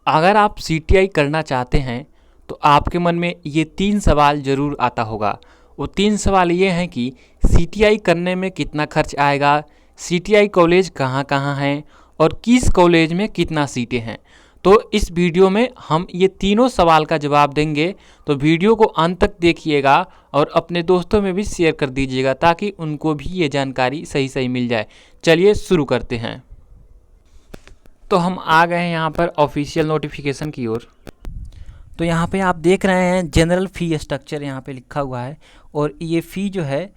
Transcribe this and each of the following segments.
अगर आप सीटीआई करना चाहते हैं तो आपके मन में ये 3 सवाल ज़रूर आता होगा। वो 3 सवाल ये हैं कि सीटीआई करने में कितना खर्च आएगा, सीटीआई कॉलेज कहाँ कहाँ हैं और किस कॉलेज में कितना सीटें हैं। तो इस वीडियो में हम ये तीनों सवाल का जवाब देंगे, तो वीडियो को अंत तक देखिएगा और अपने दोस्तों में भी शेयर कर दीजिएगा ताकि उनको भी ये जानकारी सही सही मिल जाए। चलिए शुरू करते हैं। तो हम आ गए हैं यहाँ पर ऑफिशियल नोटिफिकेशन की ओर। तो यहाँ पे आप देख रहे हैं जनरल फ़ी स्ट्रक्चर यहाँ पे लिखा हुआ है और ये फ़ी जो है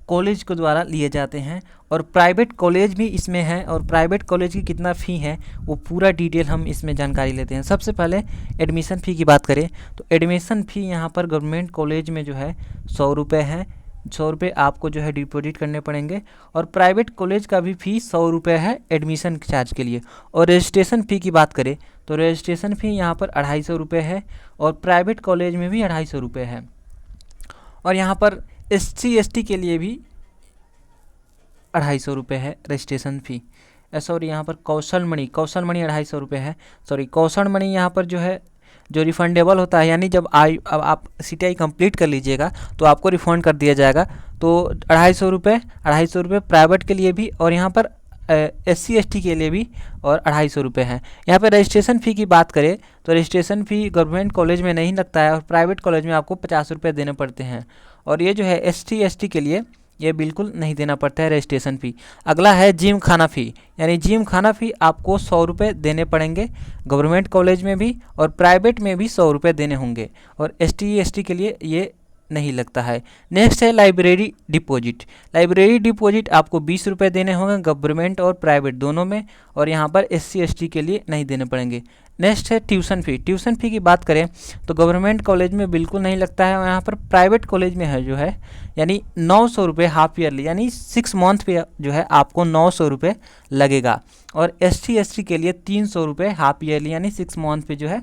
कॉलेज के द्वारा लिए जाते हैं और प्राइवेट कॉलेज भी इसमें है और प्राइवेट कॉलेज की कितना फ़ी है वो पूरा डिटेल हम इसमें जानकारी लेते हैं। सबसे पहले एडमिशन फ़ी की बात करें तो एडमिशन फ़ी यहाँ पर गवर्नमेंट कॉलेज में जो है 100 रुपये है। 100 रुपये आपको जो है डिपॉजिट करने पड़ेंगे और प्राइवेट कॉलेज का भी फ़ी 100 रुपये है एडमिशन चार्ज के लिए। और रजिस्ट्रेशन फ़ी की बात करें तो रजिस्ट्रेशन फ़ी यहाँ पर 250 रुपये है और प्राइवेट कॉलेज में भी 250 रुपये है। और यहाँ पर SC ST के लिए भी 250 रुपये है रजिस्ट्रेशन फ़ी। सॉरी यहाँ पर कौशल मणि 250 रुपये है। सॉरी कौशल मणि यहाँ पर जो है जो रिफंडेबल होता है, यानी जब अब आप सीटीआई कंप्लीट कर लीजिएगा तो आपको रिफ़ंड कर दिया जाएगा। तो 250 रुपये प्राइवेट के लिए भी और यहाँ पर SC ST के लिए भी और 250 रुपये हैं। यहाँ पर रजिस्ट्रेशन फ़ी की बात करें तो रजिस्ट्रेशन फ़ी गवर्नमेंट कॉलेज में नहीं लगता है और प्राइवेट कॉलेज में आपको 50 रुपये देने पड़ते हैं। और ये जो है SC ST के लिए ये बिल्कुल नहीं देना पड़ता है रजिस्ट्रेशन फ़ी। अगला है जिम खाना फ़ी, यानी जिम खाना फ़ी आपको 100 रुपये देने पड़ेंगे गवर्नमेंट कॉलेज में भी और प्राइवेट में भी 100 रुपये देने होंगे और ST ST के लिए ये नहीं लगता है। नेक्स्ट है लाइब्रेरी डिपॉजिट। लाइब्रेरी डिपॉजिट आपको 20 रुपये देने होंगे गवर्नमेंट और प्राइवेट दोनों में और यहाँ पर SC ST के लिए नहीं देने पड़ेंगे। नेक्स्ट है ट्यूशन फ़ी। ट्यूशन फ़ी की बात करें तो गवर्नमेंट कॉलेज में बिल्कुल नहीं लगता है और यहाँ पर प्राइवेट कॉलेज में है जो है यानी 900 रुपये हाफ ईयरली, यानी 6 मंथ पे जो है आपको 900 रुपये लगेगा। और SC ST के लिए 300 रुपये हाफ ईयरली, यानी 6 मंथ पे जो है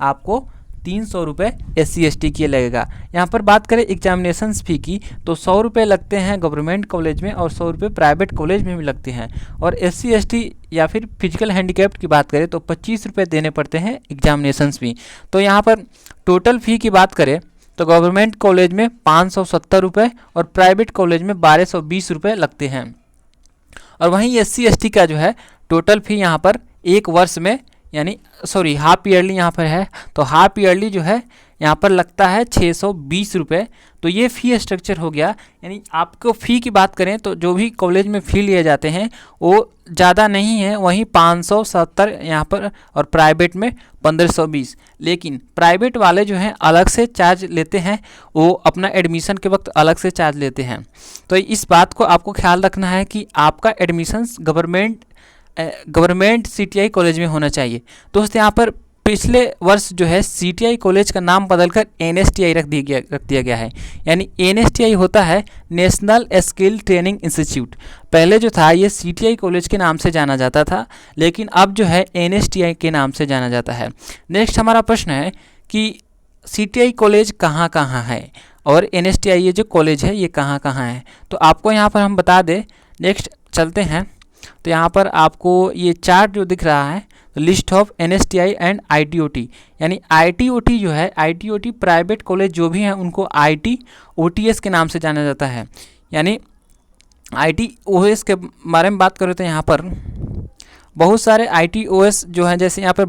आपको 300 रुपये SC ST के लगेगा। यहाँ पर बात करें एग्जामिनेशन फ़ी की तो 100 रुपये लगते हैं गवर्नमेंट कॉलेज में और 100 रुपये प्राइवेट कॉलेज में भी लगते हैं। और SC ST या फिर फिजिकल हैंडीकैप्ड की बात करें तो 25 रुपये देने पड़ते हैं एग्जामिनेशन फ़ी। तो यहाँ पर टोटल फ़ी की बात करें तो गवर्नमेंट कॉलेज में 570 रुपये और प्राइवेट कॉलेज में 1220 रुपये लगते हैं। और वहीं SC ST का जो है टोटल फ़ी यहाँ पर एक वर्ष में यानी सॉरी हाफ ईयरली यहाँ पर है तो हाफ ईयरली जो है यहाँ पर लगता है 620 रुपये। तो ये फ़ी स्ट्रक्चर हो गया। यानी आपको फ़ी की बात करें तो जो भी कॉलेज में फ़ी लिए जाते हैं वो ज़्यादा नहीं है, वहीं 570 यहाँ पर और प्राइवेट में 1520। लेकिन प्राइवेट वाले जो हैं अलग से चार्ज लेते हैं, वो अपना एडमिशन के वक्त अलग से चार्ज लेते हैं। तो इस बात को आपको ख्याल रखना है कि आपका एडमिशन्स गवर्नमेंट सीटीआई कॉलेज में होना चाहिए। दोस्त यहाँ पर पिछले वर्ष जो है सीटीआई कॉलेज का नाम बदलकर NSTI रख दिया गया है। यानी NSTI होता है नेशनल स्किल ट्रेनिंग इंस्टीट्यूट। पहले जो था ये सीटीआई कॉलेज के नाम से जाना जाता था, लेकिन अब जो है NSTI के नाम से जाना जाता है। नेक्स्ट हमारा प्रश्न है कि सीटीआई कॉलेज कहाँ कहाँ है और NSTI ये जो कॉलेज है ये कहाँ कहाँ है, तो आपको यहाँ पर हम बता दें। नेक्स्ट चलते हैं तो यहाँ पर आपको ये चार्ट जो दिख रहा है तो list of NSTI and ITOT, यानी ITOT जो है ITOT प्राइवेट कॉलेज जो भी हैं उनको ITOTS के नाम से जाना जाता है। यानी ITOS के बारे में बात करें तो यहाँ पर बहुत सारे ITOS जो हैं, जैसे यहाँ पर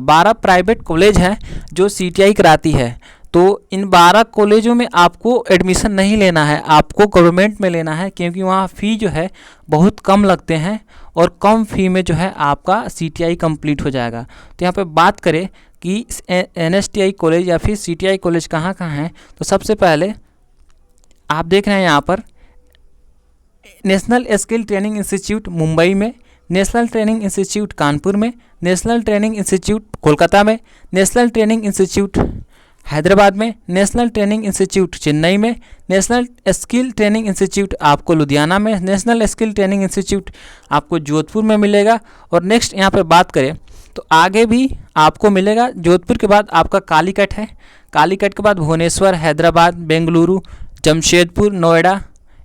12 प्राइवेट कॉलेज हैं जो CTI कराती है। तो इन 12 कॉलेजों में आपको एडमिशन नहीं लेना है, आपको गवर्नमेंट में लेना है, क्योंकि वहाँ फ़ी जो है बहुत कम लगते हैं और कम फ़ी में जो है आपका CTI कंप्लीट हो जाएगा। तो यहाँ पे बात करें कि NSTI कॉलेज या फिर CTI कॉलेज कहाँ कहाँ हैं, तो सबसे पहले आप देख रहे हैं यहाँ पर national skill training institute Mumbai में, नेशनल ट्रेनिंग इंस्टीट्यूट कानपुर में, नेशनल ट्रेनिंग इंस्टीट्यूट कोलकाता में, नेशनल ट्रेनिंग इंस्टीट्यूट हैदराबाद में, नेशनल ट्रेनिंग इंस्टीट्यूट चेन्नई में, नेशनल स्किल ट्रेनिंग इंस्टीट्यूट आपको लुधियाना में, नेशनल स्किल ट्रेनिंग इंस्टीट्यूट आपको जोधपुर में मिलेगा। और नेक्स्ट यहाँ पर बात करें तो आगे भी आपको मिलेगा। जोधपुर के बाद आपका कालीकट है, कालीकट के बाद भुवनेश्वर, हैदराबाद, बेंगलुरु, जमशेदपुर, नोएडा,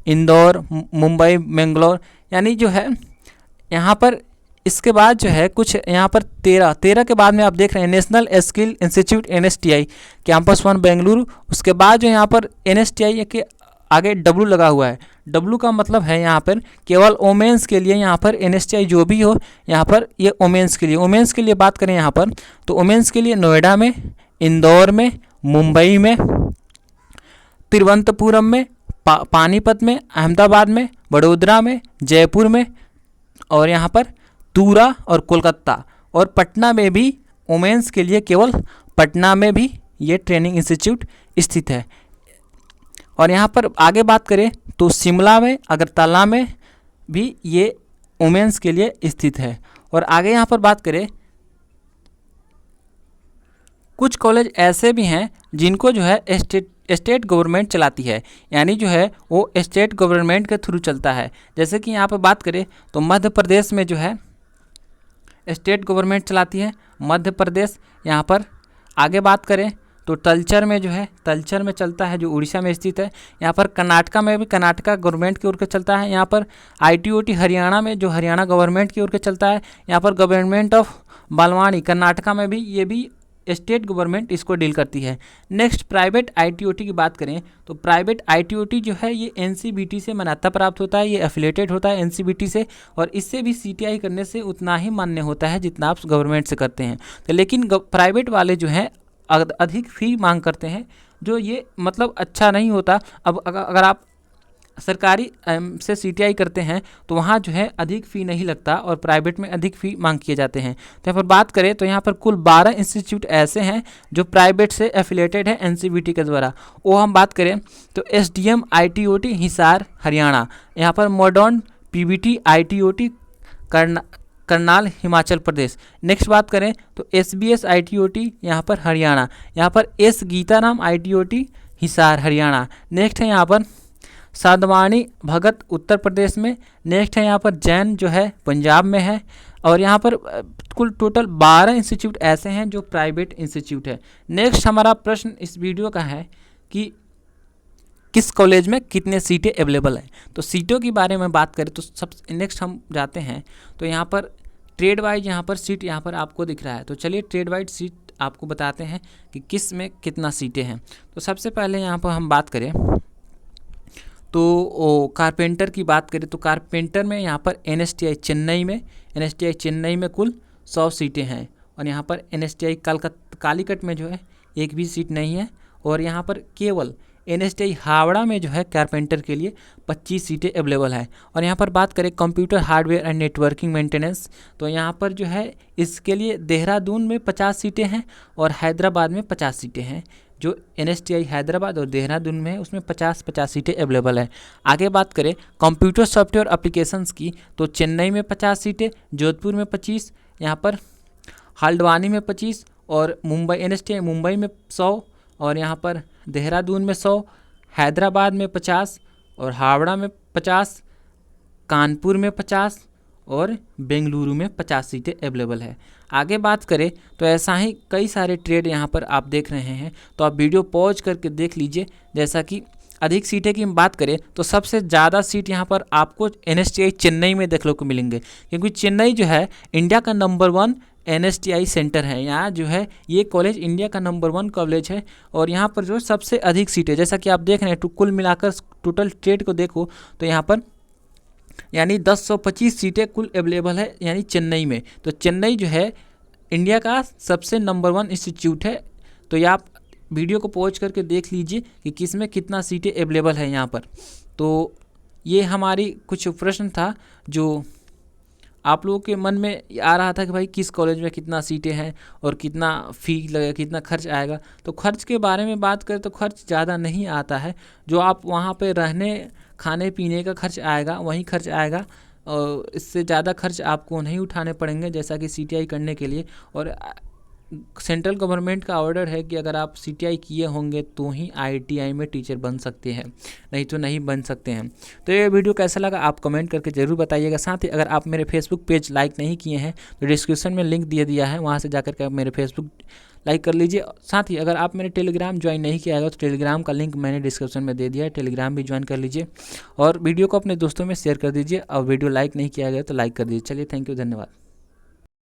इंदौर, मुंबई, बेंगलोर, यानी जो है यहाँ पर इसके बाद जो है कुछ यहाँ पर 13 के बाद में आप देख रहे हैं national skill institute NSTI campus 1 Bengaluru. उसके बाद जो यहाँ पर NSTI के आगे W लगा हुआ है। W का मतलब है यहाँ पर केवल वोमेंस के लिए, यहाँ पर NSTI जो भी हो यहाँ पर ये वोमेंस के लिए। वोमेंस के लिए बात करें यहाँ पर तो वोमेंस के लिए नोएडा में, इंदौर में, मुंबई में, तिरुवनंतपुरम में, पानीपत में, अहमदाबाद में, वडोदरा में, जयपुर में, और यहाँ पर तूरा और कोलकाता और पटना में भी वोमेंस के लिए केवल पटना में भी ये ट्रेनिंग इंस्टीट्यूट स्थित है। और यहाँ पर आगे बात करें तो शिमला में, अगरतला में भी ये वोमेंस के लिए स्थित है। और आगे यहाँ पर बात करें कुछ कॉलेज ऐसे भी हैं जिनको जो है स्टेट गवर्नमेंट चलाती है, यानी जो है वो स्टेट गवर्नमेंट के थ्रू चलता है। जैसे कि यहाँ पर बात करें तो मध्य प्रदेश में जो है स्टेट गवर्नमेंट चलाती है, मध्य प्रदेश। यहाँ पर आगे बात करें तो तलचर में जो है तलचर में चलता है जो उड़ीसा में स्थित है। यहाँ पर कर्नाटका में भी कर्नाटका गवर्नमेंट की ओर से चलता है। यहाँ पर ITOT हरियाणा में जो हरियाणा गवर्नमेंट की ओर से चलता है। यहाँ पर गवर्नमेंट ऑफ बालवानी कर्नाटका में भी ये भी स्टेट गवर्नमेंट इसको डील करती है। नेक्स्ट प्राइवेट ITOT की बात करें तो प्राइवेट ITOT जो है ये NCBT से मान्यता प्राप्त होता है, ये एफिलेटेड होता है NCBT से, और इससे भी CTI करने से उतना ही मान्य होता है जितना आप गवर्नमेंट से करते हैं। तो लेकिन प्राइवेट वाले जो हैं अधिक फी मांग करते हैं, जो ये मतलब अच्छा नहीं होता। अब अगर आप सरकारी से CTI करते हैं तो वहाँ जो है अधिक फ़ी नहीं लगता और प्राइवेट में अधिक फ़ी मांग किए जाते हैं। तो यहाँ पर बात करें तो यहाँ पर कुल 12 इंस्टीट्यूट ऐसे हैं जो प्राइवेट से एफिलेटेड है NCBT के द्वारा। वो हम बात करें तो SDM ITOT हिसार हरियाणा, यहाँ पर modern PBT ITOT Karnal Himachal Pradesh. Next बात करें तो SBS ITOT यहाँ पर हरियाणा, यहाँ पर S Gitaram ITOT Hisar Haryana. Next है यहाँ पर साधवानी भगत उत्तर प्रदेश में। नेक्स्ट है यहाँ पर जैन जो है पंजाब में है। और यहाँ पर कुल टोटल 12 इंस्टीट्यूट ऐसे हैं जो प्राइवेट इंस्टीट्यूट है। नेक्स्ट हमारा प्रश्न इस वीडियो का है कि किस कॉलेज में कितने सीटें अवेलेबल हैं। तो सीटों के बारे में बात करें तो सब नेक्स्ट हम जाते हैं तो यहाँ पर ट्रेड वाइज यहाँ पर सीट यहाँ पर आपको दिख रहा है। तो चलिए ट्रेड वाइज सीट आपको बताते हैं कि किस में कितना सीटें हैं। तो सबसे पहले यहाँ पर हम बात करें तो कारपेंटर की बात करें तो कारपेंटर में यहाँ पर NSTI चेन्नई में कुल 100 सीटें हैं। और यहाँ पर NSTI कालीकट में जो है एक भी सीट नहीं है। और यहाँ पर केवल NSTI हावड़ा में जो है कारपेंटर के लिए 25 सीटें अवेलेबल है। और यहाँ पर बात करें computer hardware and networking maintenance तो यहाँ पर जो है इसके लिए देहरादून में 50 सीटें हैं और हैदराबाद में 50 सीटें हैं। जो NSTI हैदराबाद और देहरादून में है उसमें 50 सीटें अवेलेबल है। आगे बात करें कंप्यूटर सॉफ्टवेयर एप्लीकेशंस की तो चेन्नई में 50 सीटें, जोधपुर में 25, यहाँ पर हल्द्वानी में 25 और मुंबई NSTI मुंबई में 100 और यहाँ पर देहरादून में 100, हैदराबाद में 50 और हावड़ा में 50, कानपुर में 50 और बेंगलुरु में 50 सीटें अवेलेबल है। आगे बात करें तो ऐसा ही कई सारे ट्रेड यहाँ पर आप देख रहे हैं, तो आप वीडियो पॉज करके देख लीजिए। जैसा कि अधिक सीटें की हम बात करें तो सबसे ज़्यादा सीट यहाँ पर आपको NSTI चेन्नई में देखने को मिलेंगे, क्योंकि चेन्नई जो है इंडिया का नंबर 1 NSTI सेंटर है। यहाँ जो है ये कॉलेज इंडिया का नंबर 1 कॉलेज है और यहाँ पर जो सबसे अधिक सीटें जैसा कि आप देख रहे हैं तो कुल मिलाकर टोटल ट्रेड को देखो तो यहाँ पर यानी 1025 सीटें कुल अवेलेबल है यानी चेन्नई में। तो चेन्नई जो है इंडिया का सबसे नंबर 1 इंस्टीट्यूट है। तो ये आप वीडियो को पॉज करके देख लीजिए कि किस में कितना सीटें अवेलेबल है यहाँ पर। तो ये हमारी कुछ प्रश्न था जो आप लोगों के मन में आ रहा था कि भाई किस कॉलेज में कितना सीटें हैं और कितना फ़ी लगेगा, कितना खर्च आएगा। तो खर्च के बारे में बात करें तो खर्च ज़्यादा नहीं आता है। जो आप वहाँ पे रहने खाने पीने का खर्च आएगा वही खर्च आएगा और इससे ज़्यादा खर्च आपको नहीं उठाने पड़ेंगे जैसा कि CTI करने के लिए। और सेंट्रल गवर्नमेंट का ऑर्डर है कि अगर आप CTI किए होंगे तो ही ITI में टीचर बन सकते हैं, नहीं तो नहीं बन सकते हैं। तो ये वीडियो कैसा लगा आप कमेंट करके ज़रूर बताइएगा। साथ ही अगर आप मेरे फेसबुक पेज लाइक नहीं किए हैं तो डिस्क्रिप्शन में लिंक दिया है, वहाँ से जाकर के आप मेरे फेसबुक लाइक कर लीजिए। साथ ही अगर आप मेरे टेलीग्राम ज्वाइन नहीं किया है तो टेलीग्राम का लिंक मैंने डिस्क्रिप्शन में दे दिया है, टेलीग्राम भी ज्वाइन कर लीजिए और वीडियो को अपने दोस्तों में शेयर कर दीजिए। और वीडियो लाइक नहीं किया गया तो लाइक कर दीजिए। चलिए थैंक यू, धन्यवाद।